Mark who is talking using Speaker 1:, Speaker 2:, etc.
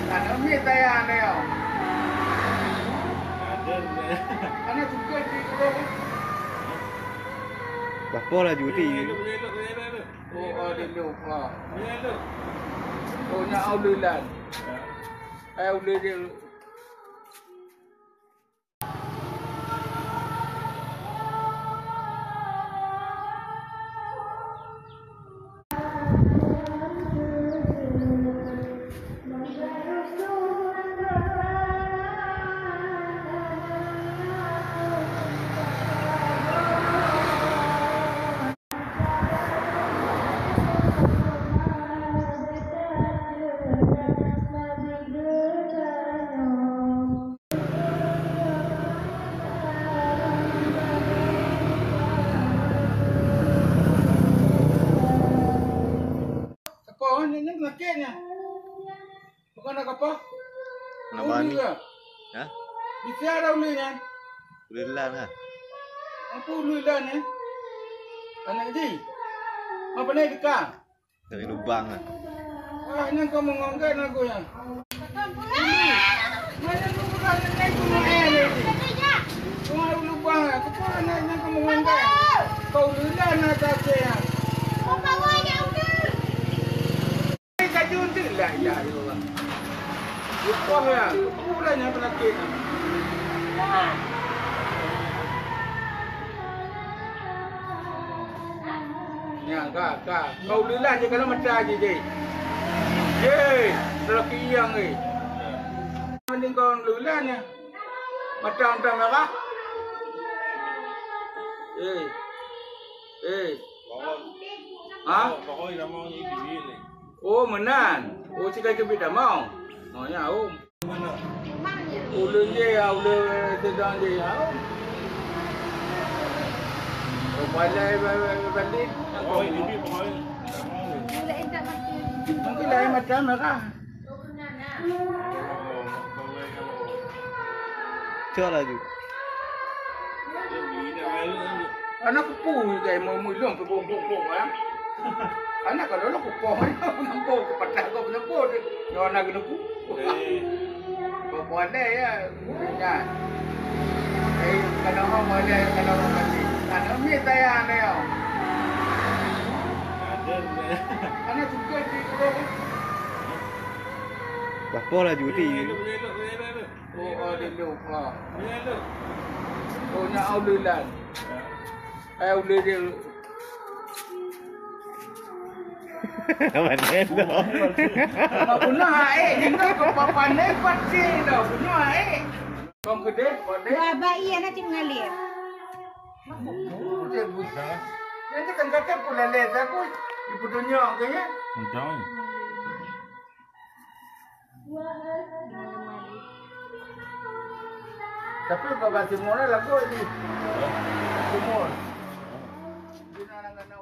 Speaker 1: Anak ni tayang dia. Anak suka di tu.
Speaker 2: Berapa lah judi?
Speaker 1: Oh, ada lupa. Oh, nak aulilan. Auli dia. Kau ni nakenya. Bukan nak apa?
Speaker 2: Nak bani? Ha?
Speaker 1: Bisa ada ulinya.
Speaker 2: Ulilan lah.
Speaker 1: Apa ulilan ni? Anak ji. Apa ni dika?
Speaker 2: Dari lubang lah.
Speaker 1: Ah, ni kau mengangkat aku ya. Mana tu bukan naik gunung ni? Cuma lubang. Aku pun nak kau mengangkat. Kau ulilan nak saya. Lah ya Allah. Lupa ya, pulanya penyakit. Ya, kak. Kau lilah je kalau macam aja je. Je, lelaki yang ni. Mending kau lilah ni. Macam merah. Ha? Oh, menan. Oh, cakap kebit dah mau. Oh, ya, om. Ulu je, ulu sedang je, ya, om. Oh, balai balik. Oh, ini pokoknya. Mungkin lain macam merah.
Speaker 2: Chưa là gì?
Speaker 1: Anak kupu kayak mau mulung pupuk ya. Anak kalau lo kupu nampak kepada kau nampak yo anak kena kupu. Kupu ada ya, punya. Kalau orang ada kalau orang mati. Anak ni tayang dia. Anak suka di tu.
Speaker 2: Berapa lah judi?
Speaker 1: Oh, ada lupa. Oh, nak aulilan. Auli dia.
Speaker 2: Mana tu?
Speaker 1: Punya kita kau pandai pasti dah punya Kau gede, pandai.
Speaker 3: Bayi anak cuma ngalir.
Speaker 1: Dia buta. Nanti kan kakak pula les aku. Ibu dunia kayaknya.
Speaker 4: Macam.
Speaker 1: Tapi kau kasih moral aku ini. Semua. Dia nak